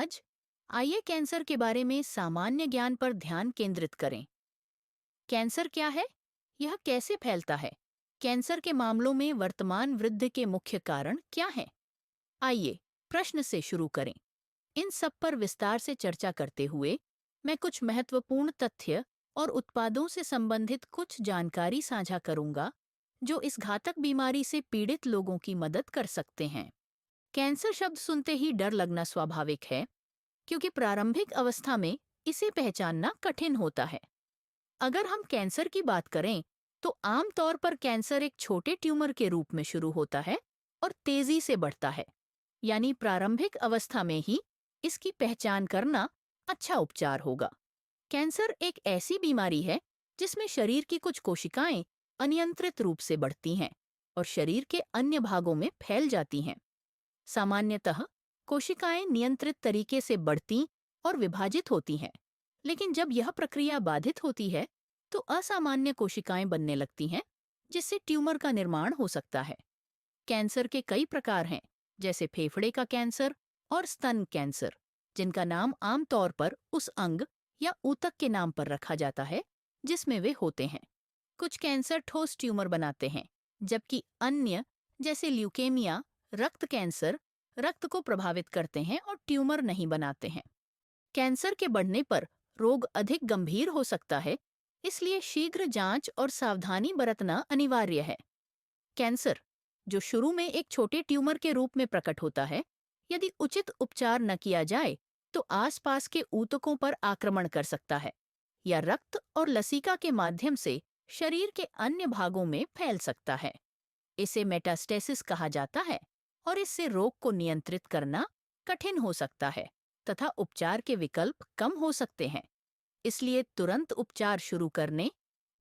आज आइए कैंसर के बारे में सामान्य ज्ञान पर ध्यान केंद्रित करें। कैंसर क्या है? यह कैसे फैलता है? कैंसर के मामलों में वर्तमान वृद्धि के मुख्य कारण क्या हैं? आइए प्रश्न से शुरू करें। इन सब पर विस्तार से चर्चा करते हुए मैं कुछ महत्वपूर्ण तथ्य और उत्पादों से संबंधित कुछ जानकारी साझा करूंगा जो इस घातक बीमारी से पीड़ित लोगों की मदद कर सकते हैं। कैंसर शब्द सुनते ही डर लगना स्वाभाविक है, क्योंकि प्रारंभिक अवस्था में इसे पहचानना कठिन होता है। अगर हम कैंसर की बात करें, तो आमतौर पर कैंसर एक छोटे ट्यूमर के रूप में शुरू होता है और तेजी से बढ़ता है। यानी प्रारंभिक अवस्था में ही इसकी पहचान करना अच्छा उपचार होगा। कैंसर एक ऐसी बीमारी है जिसमें शरीर की कुछ कोशिकाएं अनियंत्रित रूप से बढ़ती हैं और शरीर के अन्य भागों में फैल जाती हैं। सामान्यतः कोशिकाएं नियंत्रित तरीके से बढ़ती और विभाजित होती हैं, लेकिन जब यह प्रक्रिया बाधित होती है, तो असामान्य कोशिकाएं बनने लगती हैं, जिससे ट्यूमर का निर्माण हो सकता है। कैंसर के कई प्रकार हैं, जैसे फेफड़े का कैंसर और स्तन कैंसर, जिनका नाम आमतौर पर उस अंग या ऊतक के नाम पर रखा जाता है जिसमें वे होते हैं। कुछ कैंसर ठोस ट्यूमर बनाते हैं, जबकि अन्य, जैसे ल्यूकेमिया, रक्त कैंसर, रक्त को प्रभावित करते हैं और ट्यूमर नहीं बनाते हैं। कैंसर के बढ़ने पर रोग अधिक गंभीर हो सकता है, इसलिए शीघ्र जांच और सावधानी बरतना अनिवार्य है। कैंसर, जो शुरू में एक छोटे ट्यूमर के रूप में प्रकट होता है, यदि उचित उपचार न किया जाए तो आसपास के ऊतकों पर आक्रमण कर सकता है या रक्त और लसिका के माध्यम से शरीर के अन्य भागों में फैल सकता है। इसे मेटास्टेसिस कहा जाता है और इससे रोग को नियंत्रित करना कठिन हो सकता है तथा उपचार के विकल्प कम हो सकते हैं। इसलिए तुरंत उपचार शुरू करने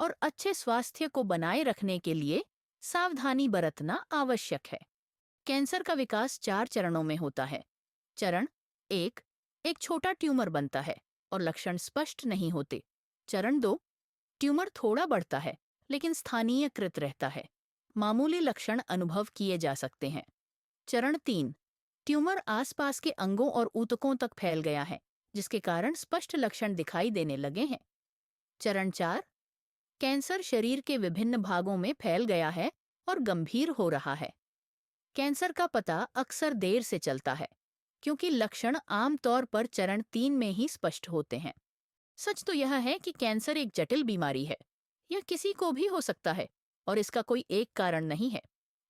और अच्छे स्वास्थ्य को बनाए रखने के लिए सावधानी बरतना आवश्यक है। कैंसर का विकास 4 चरणों में होता है। चरण 1, एक छोटा ट्यूमर बनता है और लक्षण स्पष्ट नहीं होते। चरण 2, ट्यूमर थोड़ा बढ़ता है लेकिन स्थानीयकृत रहता है। मामूली लक्षण अनुभव किए जा सकते हैं। चरण 3, ट्यूमर आसपास के अंगों और ऊतकों तक फैल गया है, जिसके कारण स्पष्ट लक्षण दिखाई देने लगे हैं। चरण 4, कैंसर शरीर के विभिन्न भागों में फैल गया है और गंभीर हो रहा है। कैंसर का पता अक्सर देर से चलता है, क्योंकि लक्षण आमतौर पर चरण 3 में ही स्पष्ट होते हैं। सच तो यह है कि कैंसर एक जटिल बीमारी है। यह किसी को भी हो सकता है और इसका कोई एक कारण नहीं है।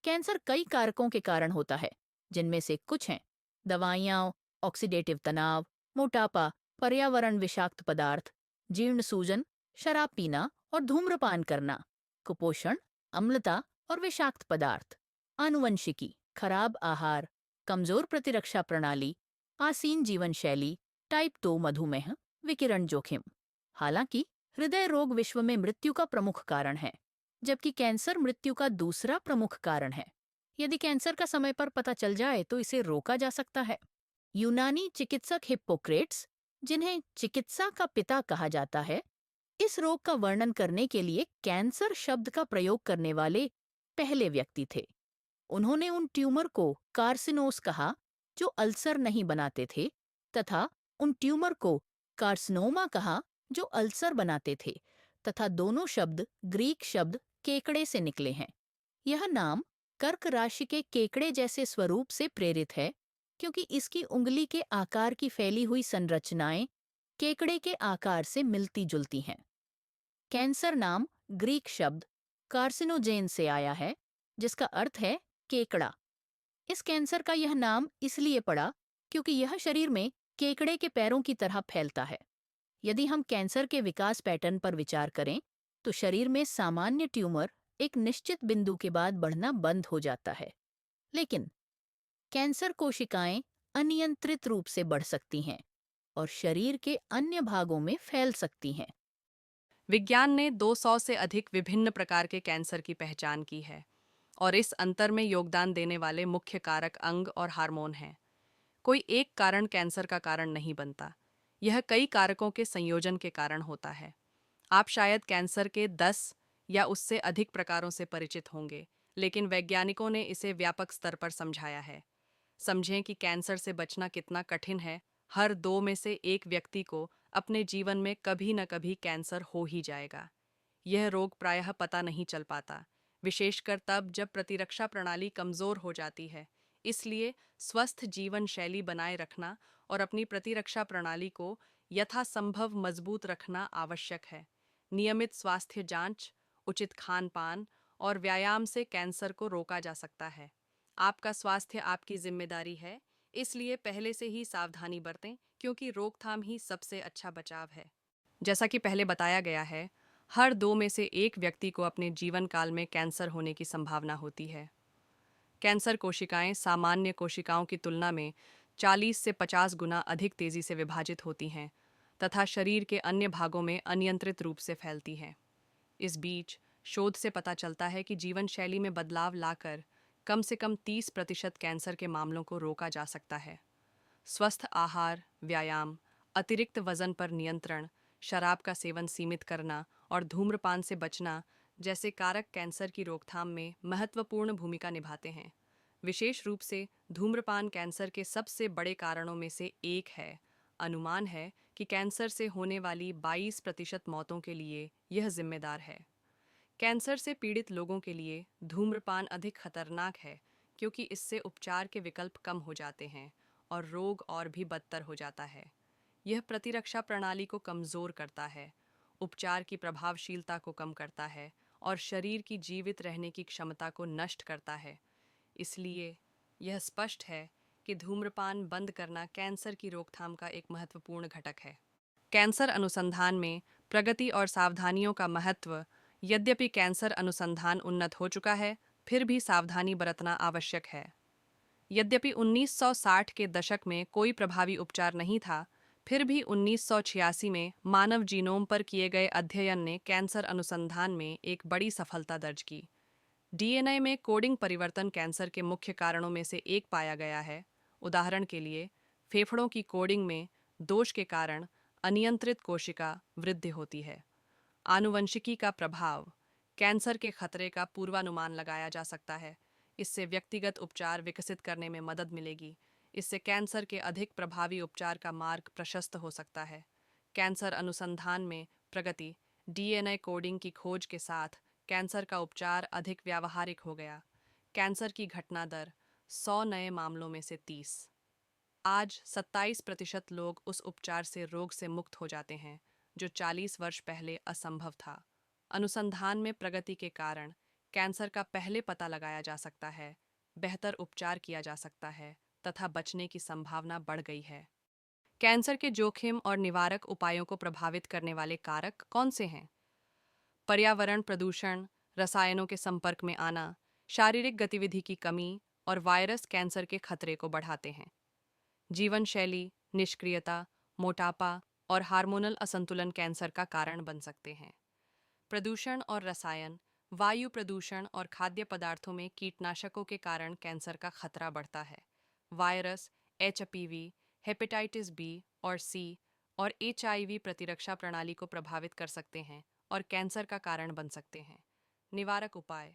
कैंसर कई कारकों के कारण होता है, जिनमें से कुछ हैं दवाइयाँ, ऑक्सीडेटिव तनाव, मोटापा, पर्यावरण विषाक्त पदार्थ, जीर्ण सूजन, शराब पीना और धूम्रपान करना, कुपोषण, अम्लता और विषाक्त पदार्थ, आनुवंशिकी, खराब आहार, कमजोर प्रतिरक्षा प्रणाली, आसीन जीवन शैली, टाइप 2 मधुमेह, विकिरण जोखिम। हालांकि हृदय रोग विश्व में मृत्यु का प्रमुख कारण है, जबकि कैंसर मृत्यु का दूसरा प्रमुख कारण है। यदि कैंसर का समय पर पता चल जाए तो इसे रोका जा सकता है। यूनानी चिकित्सक हिप्पोक्रेट्स, जिन्हें चिकित्सा का पिता कहा जाता है, इस रोग का वर्णन करने के लिए कैंसर शब्द का प्रयोग करने वाले पहले व्यक्ति थे। उन्होंने उन ट्यूमर को कार्सिनोस कहा जो अल्सर नहीं बनाते थे, तथा उन ट्यूमर को कार्सिनोमा कहा जो अल्सर बनाते थे, तथा दोनों शब्द ग्रीक शब्द केकड़े से निकले हैं। यह नाम कर्क राशि के केकड़े जैसे स्वरूप से प्रेरित है, क्योंकि इसकी उंगली के आकार की फैली हुई संरचनाएं केकड़े के आकार से मिलती जुलती हैं। कैंसर नाम ग्रीक शब्द कार्सिनोजेन से आया है, जिसका अर्थ है केकड़ा। इस कैंसर का यह नाम इसलिए पड़ा क्योंकि यह शरीर में केकड़े के पैरों की तरह फैलता है। यदि हम कैंसर के विकास पैटर्न पर विचार करें, तो शरीर में सामान्य ट्यूमर एक निश्चित बिंदु के बाद बढ़ना बंद हो जाता है, लेकिन कैंसर कोशिकाएं अनियंत्रित रूप से बढ़ सकती हैं और शरीर के अन्य भागों में फैल सकती हैं। विज्ञान ने 200 से अधिक विभिन्न प्रकार के कैंसर की पहचान की है और इस अंतर में योगदान देने वाले मुख्य कारक अंग और हार्मोन हैं। कोई एक कारण कैंसर का कारण नहीं बनता, यह कई कारकों के संयोजन के कारण होता है। आप शायद कैंसर के 10 या उससे अधिक प्रकारों से परिचित होंगे, लेकिन वैज्ञानिकों ने इसे व्यापक स्तर पर समझाया है। समझें कि कैंसर से बचना कितना कठिन है, हर 2 में से 1 व्यक्ति को अपने जीवन में कभी न कभी कैंसर हो ही जाएगा। यह रोग प्रायः पता नहीं चल पाता, विशेषकर तब जब प्रतिरक्षा प्रणाली कमजोर हो जाती है। इसलिए स्वस्थ जीवन शैली बनाए रखना और अपनी प्रतिरक्षा प्रणाली को यथासंभव मजबूत रखना आवश्यक है। नियमित स्वास्थ्य जांच, उचित खान-पान और व्यायाम से कैंसर को रोका जा सकता है। आपका स्वास्थ्य आपकी जिम्मेदारी है, इसलिए पहले से ही सावधानी बरतें, क्योंकि रोकथाम ही सबसे अच्छा बचाव है। जैसा कि पहले बताया गया है, हर 2 में से 1 व्यक्ति को अपने जीवन काल में कैंसर होने की संभावना होती है। कैंसर कोशिकाएं सामान्य कोशिकाओं की तुलना में 40 से 50 गुना अधिक तेजी से विभाजित होती हैं तथा शरीर के अन्य भागों में अनियंत्रित रूप से फैलती हैं। इस बीच शोध से पता चलता है कि जीवन शैली में बदलाव लाकर कम से कम 30% कैंसर के मामलों को रोका जा सकता है। स्वस्थ आहार, व्यायाम, अतिरिक्त वजन पर नियंत्रण, शराब का सेवन सीमित करना और धूम्रपान से बचना जैसे कारक कैंसर की रोकथाम में महत्वपूर्ण भूमिका निभाते हैं। विशेष रूप से धूम्रपान कैंसर के सबसे बड़े कारणों में से एक है। अनुमान है कि कैंसर से होने वाली 22% मौतों के लिए यह जिम्मेदार है। कैंसर से पीड़ित लोगों के लिए धूम्रपान अधिक खतरनाक है, क्योंकि इससे उपचार के विकल्प कम हो जाते हैं और रोग और भी बदतर हो जाता है। यह प्रतिरक्षा प्रणाली को कमज़ोर करता है, उपचार की प्रभावशीलता को कम करता है और शरीर की जीवित रहने की क्षमता को नष्ट करता है। इसलिए यह स्पष्ट है कि धूम्रपान बंद करना कैंसर की रोकथाम का एक महत्वपूर्ण घटक है। कैंसर अनुसंधान में प्रगति और सावधानियों का महत्व। यद्यपि कैंसर अनुसंधान उन्नत हो चुका है, फिर भी सावधानी बरतना आवश्यक है। यद्यपि 1960 के दशक में कोई प्रभावी उपचार नहीं था, फिर भी 1986 में मानव जीनोम पर किए गए अध्ययन ने कैंसर अनुसंधान में एक बड़ी सफलता दर्ज की। डीएनए में कोडिंग परिवर्तन कैंसर के मुख्य कारणों में से एक पाया गया है। उदाहरण के लिए, फेफड़ों की कोडिंग में दोष के कारण अनियंत्रित कोशिका वृद्धि होती है। आनुवंशिकी का प्रभाव। कैंसर के खतरे का पूर्वानुमान लगाया जा सकता है। इससे व्यक्तिगत उपचार विकसित करने में मदद मिलेगी। इससे कैंसर के अधिक प्रभावी उपचार का मार्ग प्रशस्त हो सकता है। कैंसर अनुसंधान में प्रगति। डीएनए कोडिंग की खोज के साथ कैंसर का उपचार अधिक व्यावहारिक हो गया। कैंसर की घटना दर 100 नए मामलों में से 30। आज 27% लोग उस उपचार से रोग से मुक्त हो जाते हैं, जो 40 वर्ष पहले असंभव था। अनुसंधान में प्रगति के कारण कैंसर का पहले पता लगाया जा सकता है, बेहतर उपचार किया जा सकता है तथा बचने की संभावना बढ़ गई है। कैंसर के जोखिम और निवारक उपायों को प्रभावित करने वाले कारक कौन से हैं? पर्यावरण प्रदूषण, रसायनों के संपर्क में आना, शारीरिक गतिविधि की कमी और वायरस कैंसर के खतरे को बढ़ाते हैं। जीवन शैली, निष्क्रियता, मोटापा और हार्मोनल असंतुलन कैंसर का कारण बन सकते हैं। प्रदूषण और रसायन। वायु प्रदूषण और खाद्य पदार्थों में कीटनाशकों के कारण कैंसर का खतरा बढ़ता है। वायरस, एचपीवी, हेपेटाइटिस बी और सी और एचआईवी प्रतिरक्षा प्रणाली को प्रभावित कर सकते हैं और कैंसर का कारण बन सकते हैं। निवारक उपाय।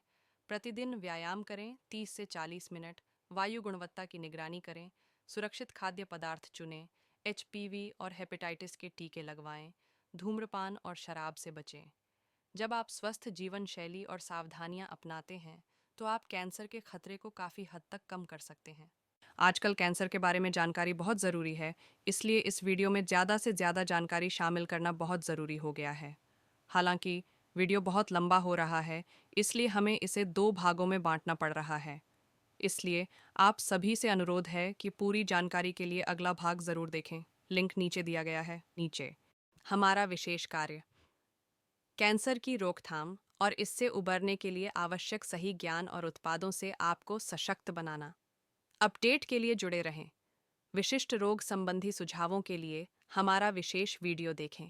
प्रतिदिन व्यायाम करें 30 से 40 मिनट, वायु गुणवत्ता की निगरानी करें, सुरक्षित खाद्य पदार्थ चुनें, एचपीवी और हेपेटाइटिस के टीके लगवाएं, धूम्रपान और शराब से बचें। जब आप स्वस्थ जीवन शैली और सावधानियां अपनाते हैं, तो आप कैंसर के खतरे को काफ़ी हद तक कम कर सकते हैं। आजकल कैंसर के बारे में जानकारी बहुत ज़रूरी है, इसलिए इस वीडियो में ज़्यादा से ज़्यादा जानकारी शामिल करना बहुत ज़रूरी हो गया है। हालांकि वीडियो बहुत लंबा हो रहा है, इसलिए हमें इसे 2 भागों में बांटना पड़ रहा है। इसलिए आप सभी से अनुरोध है कि पूरी जानकारी के लिए अगला भाग ज़रूर देखें। लिंक नीचे दिया गया है। नीचे हमारा विशेष कार्य। कैंसर की रोकथाम और इससे उबरने के लिए आवश्यक सही ज्ञान और उत्पादों से आपको सशक्त बनाना। अपडेट के लिए जुड़े रहें। विशिष्ट रोग संबंधी सुझावों के लिए हमारा विशेष वीडियो देखें।